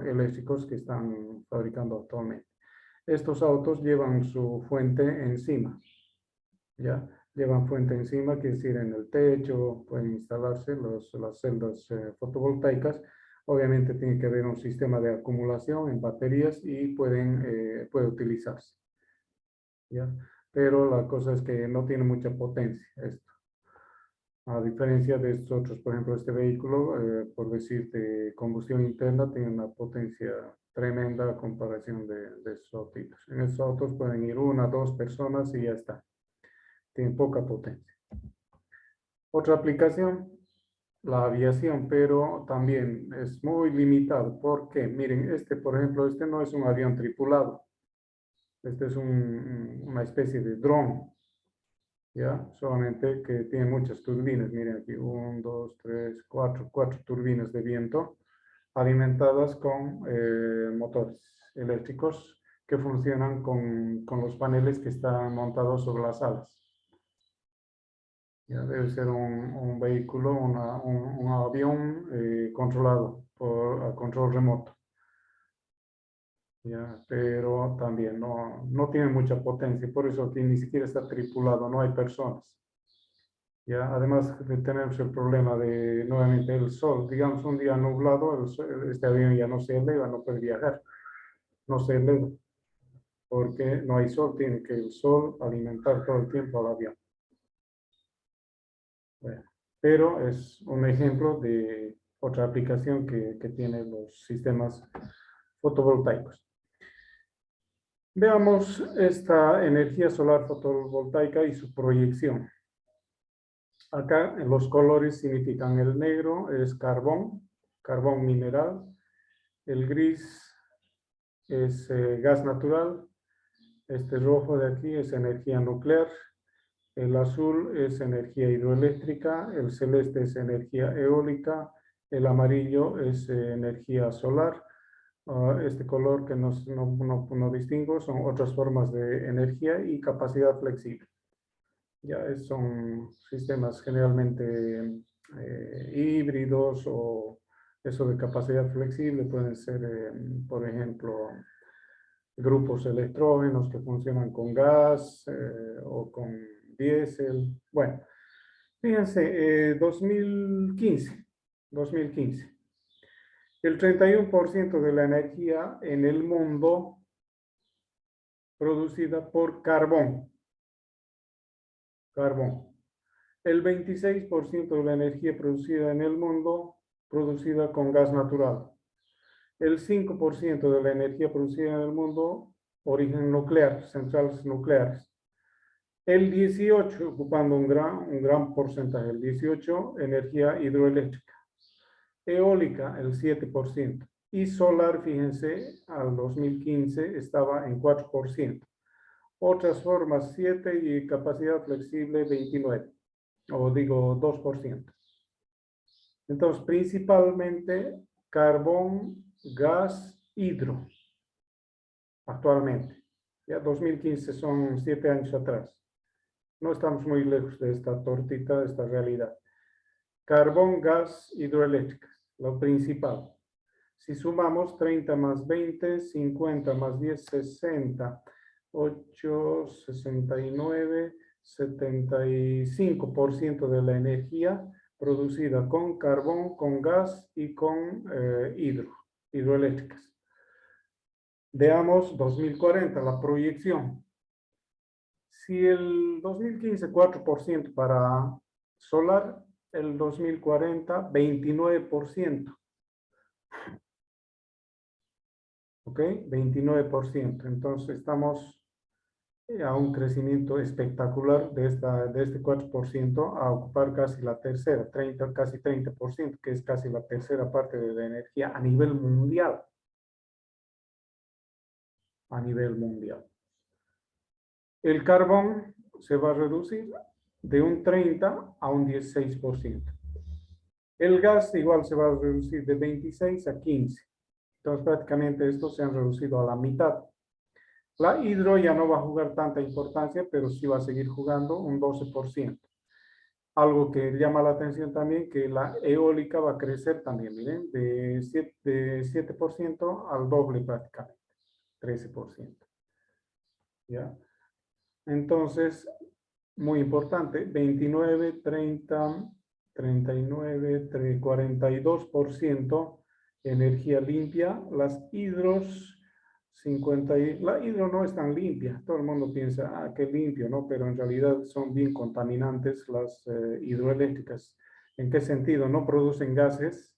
eléctricos que están fabricando actualmente. Estos autos llevan su fuente encima, ¿ya? Llevan fuente encima, quiere decir en el techo, pueden instalarse las celdas fotovoltaicas. Obviamente tiene que haber un sistema de acumulación en baterías y puede utilizarse, ¿ya? Pero la cosa es que no tiene mucha potencia esto. A diferencia de estos otros, por ejemplo, este vehículo, por decir de combustión interna, tiene una potencia tremenda a comparación de estos autos. En estos autos pueden ir 1 o 2 personas y ya está. Tiene poca potencia. Otra aplicación, la aviación, pero también es muy limitado. ¿Por qué? Miren, por ejemplo, este no es un avión tripulado. Este es una especie de dron. ¿Ya? Solamente que tiene muchas turbinas. Miren aquí, 1, 2, 3, 4 turbinas de viento alimentadas con motores eléctricos que funcionan con los paneles que están montados sobre las alas. ¿Ya? Debe ser un vehículo, un avión controlado a control remoto. ¿Ya? Pero también no tiene mucha potencia, por eso aquí ni siquiera está tripulado, no hay personas. ¿Ya? Además tenemos el problema de nuevamente el sol. Digamos un día nublado, este avión ya no se eleva, no puede viajar. No se eleva porque no hay sol, tiene que el sol alimentar todo el tiempo al avión. Bueno, pero es un ejemplo de otra aplicación que tienen los sistemas fotovoltaicos. Veamos esta energía solar fotovoltaica y su proyección. Acá los colores significan el negro es carbón, carbón mineral, el gris es gas natural, este rojo de aquí es energía nuclear, el azul es energía hidroeléctrica, el celeste es energía eólica, el amarillo es energía solar. Este color que no distingo son otras formas de energía y capacidad flexible. Ya son sistemas generalmente híbridos o eso de capacidad flexible pueden ser, por ejemplo, grupos electrógenos que funcionan con gas o con diésel. Bueno, fíjense, 2015. El 31% de la energía en el mundo producida por carbón. El 26% de la energía producida en el mundo producida con gas natural. El 5% de la energía producida en el mundo, origen nuclear, centrales nucleares. El 18%, ocupando un gran porcentaje, el 18%, energía hidroeléctrica. Eólica, el 7%. Y solar, fíjense, al 2015 estaba en 4%. Otras formas, 7% y capacidad flexible, 29%. O digo, 2%. Entonces, principalmente carbón, gas, hidro, actualmente. Ya 2015 son 7 años atrás. No estamos muy lejos de esta tortita, de esta realidad. Carbón, gas, hidroeléctricas, lo principal. Si sumamos 30 más 20, 50 más 10, 60, 8, 69, 75% de la energía producida con carbón, con gas y con hidroeléctricas. Veamos 2040, la proyección. Si el 2015 4% para solar, el 2040 29%. ¿Ok? 29%. Entonces estamos a un crecimiento espectacular de este 4% a ocupar casi la tercera, casi 30%, que es casi la tercera parte de la energía a nivel mundial. A nivel mundial. El carbón se va a reducir de un 30 a un 16%. El gas igual se va a reducir de 26 a 15. Entonces prácticamente estos se han reducido a la mitad. La hidro ya no va a jugar tanta importancia, pero sí va a seguir jugando un 12%. Algo que llama la atención también, que la eólica va a crecer también, miren, de 7% al doble prácticamente, 13%. ¿Ya? Entonces, muy importante, 29, 30, 39, 42% energía limpia. Las hidros, 50 la hidro no es tan limpia. Todo el mundo piensa, ah, qué limpio, ¿no? Pero en realidad son bien contaminantes las hidroeléctricas. ¿En qué sentido? No producen gases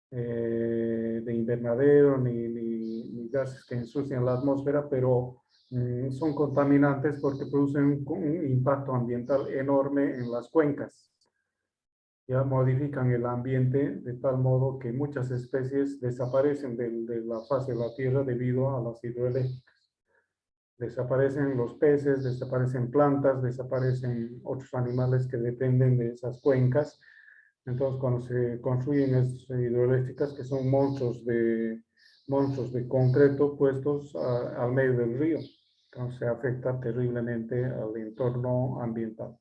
de invernadero ni gases que ensucian la atmósfera, pero son contaminantes porque producen un impacto ambiental enorme en las cuencas. Ya modifican el ambiente de tal modo que muchas especies desaparecen de la faz de la Tierra debido a las hidroeléctricas. Desaparecen los peces, desaparecen plantas, desaparecen otros animales que dependen de esas cuencas. Entonces, cuando se construyen esas hidroeléctricas, que son monstruos de concreto puestos al medio del río, entonces afecta terriblemente al entorno ambiental.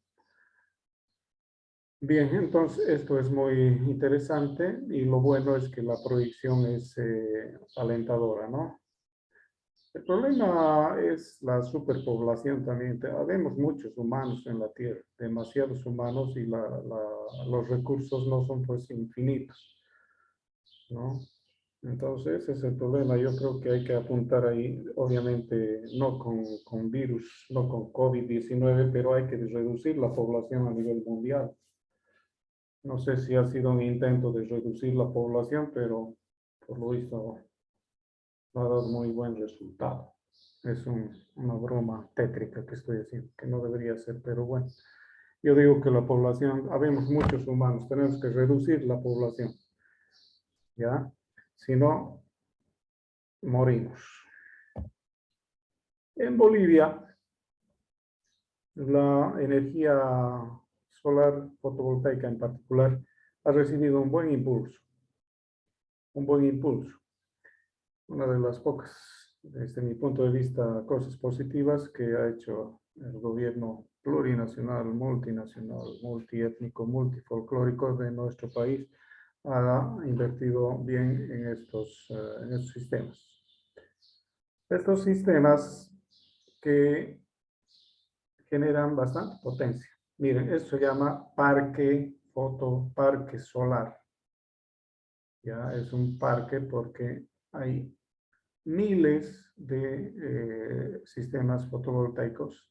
Bien, entonces esto es muy interesante y lo bueno es que la proyección es alentadora, ¿no? El problema es la superpoblación también. Habemos muchos humanos en la Tierra, demasiados humanos y los recursos no son pues infinitos, ¿no? Entonces ese es el problema. Yo creo que hay que apuntar ahí, obviamente no con virus, no con COVID-19, pero hay que reducir la población a nivel mundial. No sé si ha sido un intento de reducir la población, pero por lo visto no ha dado muy buen resultado. Es una broma tétrica que estoy haciendo, que no debería ser, pero bueno. Yo digo que la población, habemos muchos humanos, tenemos que reducir la población, ¿ya? Si no, morimos. En Bolivia, la energía solar fotovoltaica en particular ha recibido un buen impulso. Un buen impulso. Una de las pocas, desde mi punto de vista, cosas positivas que ha hecho el gobierno plurinacional, multinacional, multiétnico, multifolclórico de nuestro país, ha invertido bien en estos sistemas. Estos sistemas que generan bastante potencia. Miren, esto se llama parque solar. Ya es un parque porque hay miles de sistemas fotovoltaicos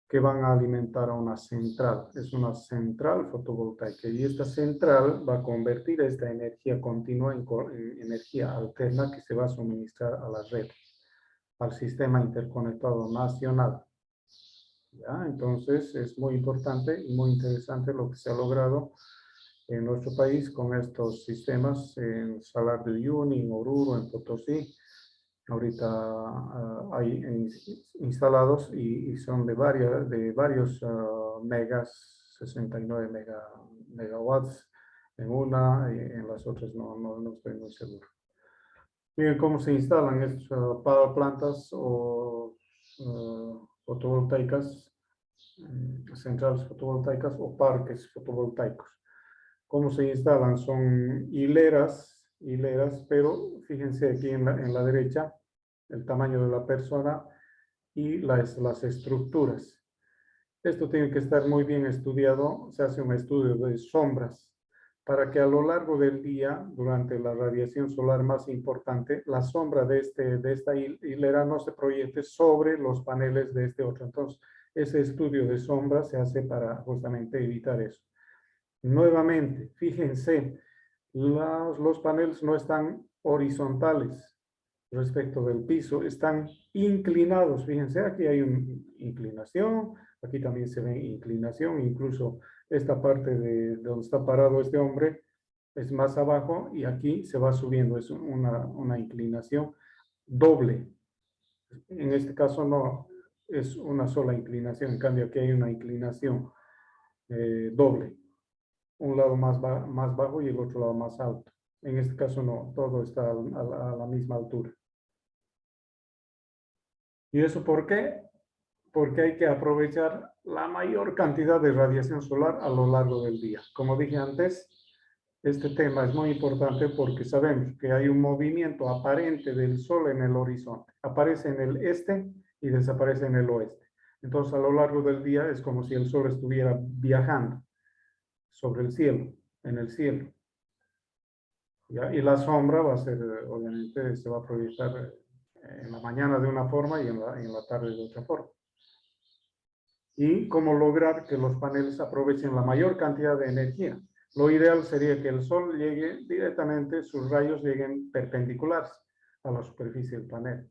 que van a alimentar a una central. Es una central fotovoltaica y esta central va a convertir esta energía continua en energía alterna que se va a suministrar a la red, al sistema interconectado nacional. ¿Ya? Entonces es muy importante y muy interesante lo que se ha logrado en nuestro país con estos sistemas en Salar de Uyuni, en Oruro, en Potosí. Ahorita hay instalados y son de varios megas, 69 megawatts en una, y en las otras no estoy muy seguro. Miren cómo se instalan estas plantas o fotovoltaicas, centrales fotovoltaicas o parques fotovoltaicos. ¿Cómo se instalan? Son hileras, pero fíjense aquí en la derecha, el tamaño de la persona y las estructuras. Esto tiene que estar muy bien estudiado, se hace un estudio de sombras, para que a lo largo del día, durante la radiación solar más importante, la sombra de esta hilera no se proyecte sobre los paneles de este otro. Entonces, ese estudio de sombras se hace para justamente evitar eso. Nuevamente, fíjense, los paneles no están horizontales respecto del piso, están inclinados. Fíjense, aquí hay una inclinación, aquí también se ve inclinación, incluso esta parte de donde está parado este hombre es más abajo y aquí se va subiendo, es una inclinación doble. En este caso no es una sola inclinación, en cambio aquí hay una inclinación doble. Un lado más bajo y el otro lado más alto. En este caso no, todo está a la misma altura. ¿Y eso por qué? Porque hay que aprovechar la mayor cantidad de radiación solar a lo largo del día. Como dije antes, este tema es muy importante porque sabemos que hay un movimiento aparente del Sol en el horizonte. Aparece en el este y desaparece en el oeste. Entonces, a lo largo del día es como si el Sol estuviera viajando sobre el cielo, en el cielo. ¿Ya? Y la sombra va a ser, obviamente, se va a proyectar en la mañana de una forma y en la tarde de otra forma. Y cómo lograr que los paneles aprovechen la mayor cantidad de energía. Lo ideal sería que el sol llegue directamente, sus rayos lleguen perpendiculares a la superficie del panel.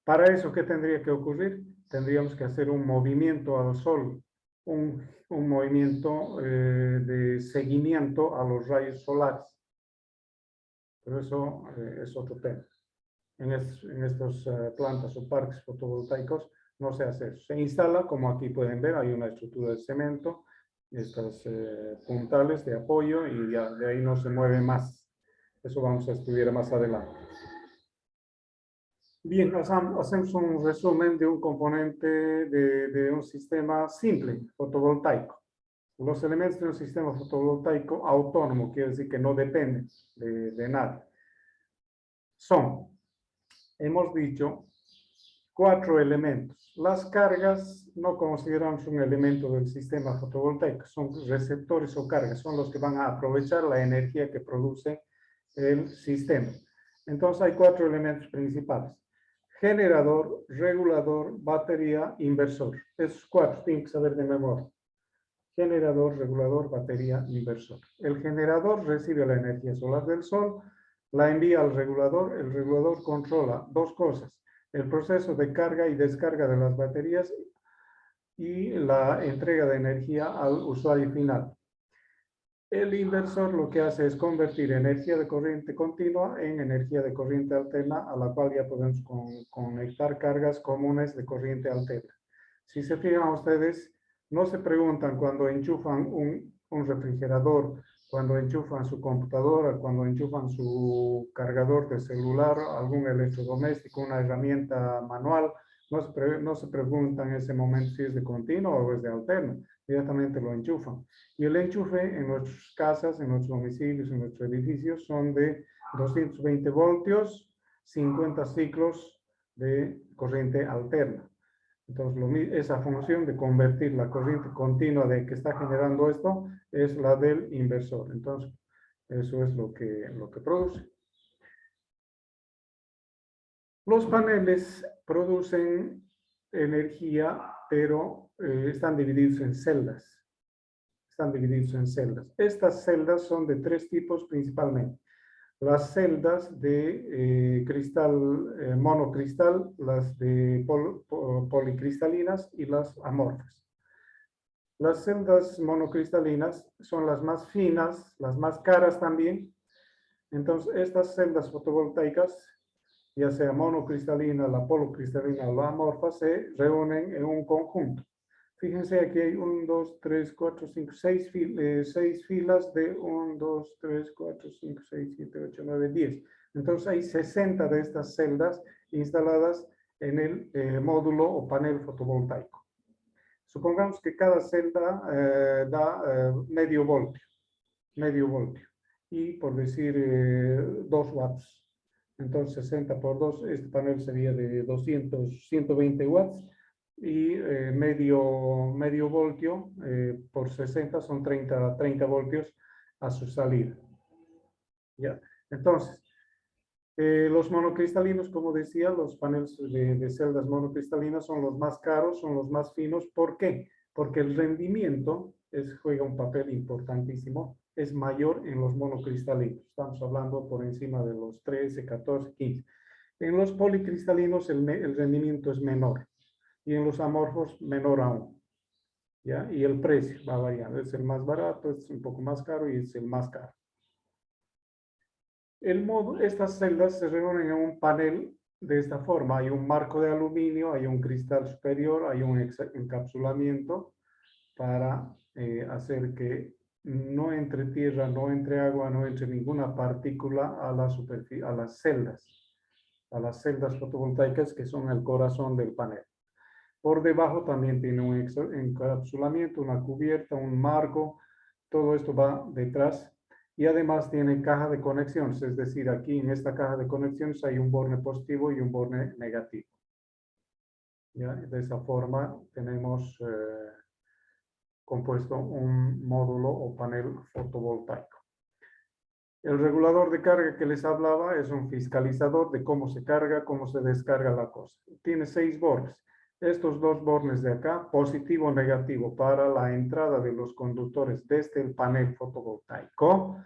Para eso, ¿qué tendría que ocurrir? Tendríamos que hacer un movimiento al sol, un movimiento de seguimiento a los rayos solares. Pero eso es otro tema. En estas plantas o parques fotovoltaicos no se hace eso. Se instala, como aquí pueden ver, hay una estructura de cemento, estas puntales de apoyo y ya de ahí no se mueve más. Eso vamos a estudiar más adelante. Bien, hacemos un resumen de un componente de un sistema simple, fotovoltaico. Los elementos de un sistema fotovoltaico autónomo, quiere decir que no dependen de nada. Son, hemos dicho, 4 elementos. Las cargas no consideramos un elemento del sistema fotovoltaico, son receptores o cargas, son los que van a aprovechar la energía que produce el sistema. Entonces hay 4 elementos principales: generador, regulador, batería, inversor. Esos 4 tienen que saber de memoria. Generador, regulador, batería, inversor. El generador recibe la energía solar del sol, la envía al regulador. El regulador controla 2 cosas: el proceso de carga y descarga de las baterías y la entrega de energía al usuario final. El inversor lo que hace es convertir energía de corriente continua en energía de corriente alterna, a la cual ya podemos conectar cargas comunes de corriente alterna. Si se fijan ustedes, no se preguntan cuando enchufan un refrigerador, cuando enchufan su computadora, cuando enchufan su cargador de celular, algún electrodoméstico, una herramienta manual, no se preguntan en ese momento si es de continuo o es de alterno. Inmediatamente lo enchufan. Y el enchufe en nuestras casas, en nuestros domicilios, en nuestros edificios son de 220 voltios, 50 ciclos de corriente alterna. Entonces, esa función de convertir la corriente continua de que está generando esto es la del inversor. Entonces, eso es lo que produce. Los paneles producen energía, pero están divididos en celdas. Están divididos en celdas. Estas celdas son de tres tipos principalmente. Las celdas de cristal monocristal, las de policristalinas y las amorfas. Las celdas monocristalinas son las más finas, las más caras también. Entonces, estas celdas fotovoltaicas, ya sea monocristalina, la polocristalina o la amorfa, se reúnen en un conjunto. Fíjense, aquí hay 1, 2, 3, 4, 5, 6 filas de 1, 2, 3, 4, 5, 6, 7, 8, 9, 10. Entonces hay 60 de estas celdas instaladas en el módulo o panel fotovoltaico. Supongamos que cada celda da medio voltio. Y por decir 2 watts. Entonces 60 por 2, este panel sería de 120 watts. Y medio voltio por 60 son 30 voltios a su salida. ¿Ya? Entonces, los monocristalinos, como decía, los paneles de celdas monocristalinas son los más caros, son los más finos. ¿Por qué? Porque el rendimiento juega un papel importantísimo, es mayor en los monocristalinos. Estamos hablando por encima de los 13, 14, 15. En los policristalinos el rendimiento es menor. Y en los amorfos menor aún. ¿Ya? Y el precio va variando. Es el más barato, es un poco más caro y es el más caro. Estas celdas se reúnen en un panel de esta forma. Hay un marco de aluminio, hay un cristal superior, hay un encapsulamiento para hacer que no entre tierra, no entre agua, no entre ninguna partícula a la superficie, a las celdas fotovoltaicas que son el corazón del panel. Por debajo también tiene un encapsulamiento, una cubierta, un marco. Todo esto va detrás. Y además tiene caja de conexiones. Es decir, aquí en esta caja de conexiones hay un borne positivo y un borne negativo. ¿Ya? De esa forma tenemos compuesto un módulo o panel fotovoltaico. El regulador de carga que les hablaba es un fiscalizador de cómo se carga, cómo se descarga la cosa. Tiene 6 bornes. Estos 2 bornes de acá, positivo o negativo, para la entrada de los conductores desde el panel fotovoltaico.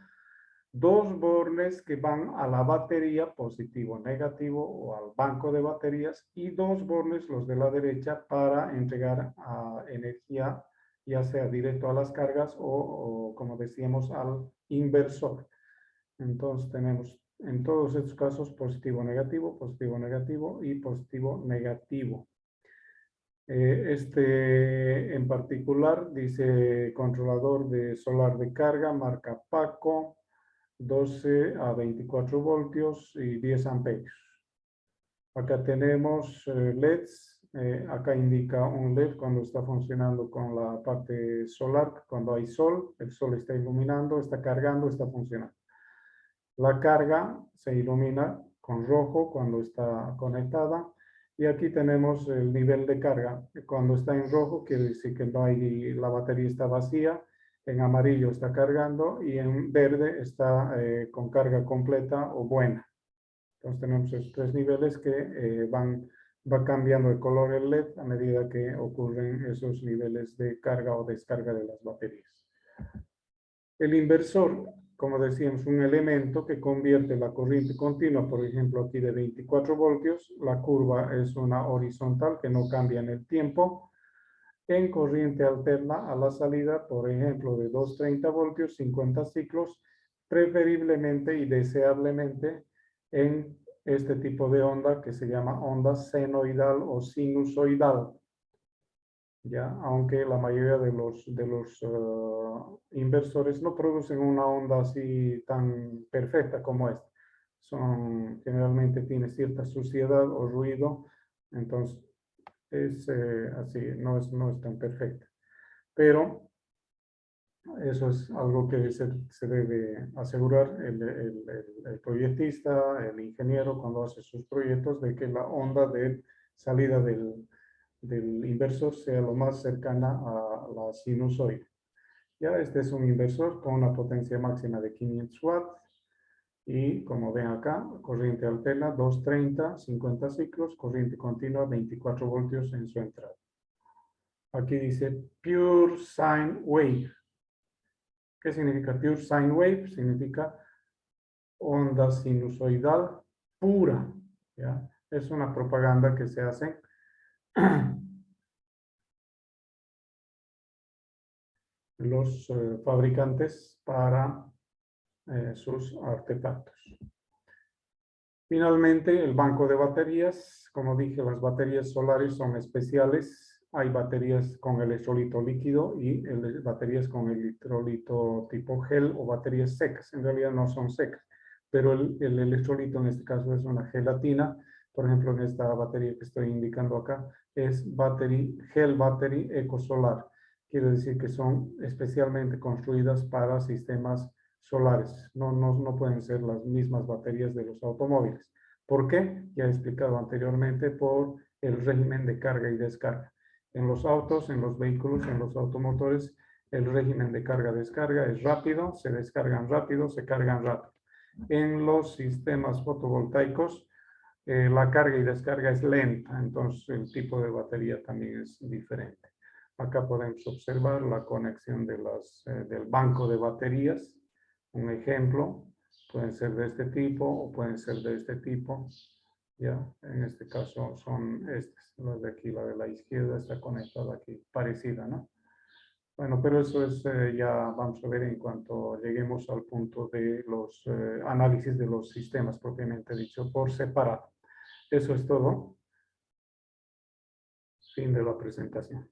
2 bornes que van a la batería, positivo o negativo, o al banco de baterías. Y 2 bornes, los de la derecha, para entregar energía, ya sea directo a las cargas o como decíamos, al inversor. Entonces tenemos en todos estos casos positivo, negativo y positivo, negativo. En particular dice controlador de solar de carga, marca Paco, 12 a 24 voltios y 10 amperios. Acá tenemos LEDs, acá indica un LED cuando está funcionando con la parte solar, cuando hay sol, el sol está iluminando, está cargando, está funcionando. La carga se ilumina con rojo cuando está conectada. Y aquí tenemos el nivel de carga. Cuando está en rojo quiere decir que la batería está vacía. En amarillo está cargando y en verde está con carga completa o buena. Entonces tenemos esos 3 niveles que va cambiando de color el LED a medida que ocurren esos niveles de carga o descarga de las baterías. El inversor, como decíamos, un elemento que convierte la corriente continua, por ejemplo aquí de 24 voltios, la curva es una horizontal que no cambia en el tiempo, en corriente alterna a la salida, por ejemplo, de 230 voltios, 50 ciclos, preferiblemente y deseablemente en este tipo de onda que se llama onda senoidal o sinusoidal. ¿Ya? Aunque la mayoría de los inversores no producen una onda así tan perfecta como esta. Generalmente tiene cierta suciedad o ruido, entonces es así, no es tan perfecta. Pero eso es algo que se debe asegurar el proyectista, el ingeniero, cuando hace sus proyectos, de que la onda de salida del inversor sea lo más cercana a la sinusoide. Ya este es un inversor con una potencia máxima de 500 watts y como ven acá, corriente alterna 230, 50 ciclos, corriente continua 24 voltios en su entrada. Aquí dice pure sine wave. ¿Qué significa pure sine wave? Significa onda sinusoidal pura. ¿Ya? Es una propaganda que se hace los fabricantes para sus artefactos. Finalmente, el banco de baterías. Como dije, las baterías solares son especiales. Hay baterías con electrolito líquido y baterías con electrolito tipo gel o baterías secas. En realidad no son secas, pero el electrolito en este caso es una gelatina. Por ejemplo, en esta batería que estoy indicando acá es gel battery ecosolar. Quiere decir que son especialmente construidas para sistemas solares. No pueden ser las mismas baterías de los automóviles. ¿Por qué? Ya he explicado anteriormente, por el régimen de carga y descarga. En los autos, en los vehículos, en los automotores, el régimen de carga-descarga es rápido, se descargan rápido, se cargan rápido. En los sistemas fotovoltaicos, la carga y descarga es lenta, entonces el tipo de batería también es diferente. Acá podemos observar la conexión del banco de baterías. Un ejemplo, pueden ser de este tipo o pueden ser de este tipo. ¿Ya? En este caso son estas. La de aquí, la de la izquierda está conectada aquí, parecida, ¿no? Bueno, pero eso es ya vamos a ver en cuanto lleguemos al punto de los análisis de los sistemas propiamente dicho por separado. Eso es todo. Fin de la presentación.